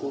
2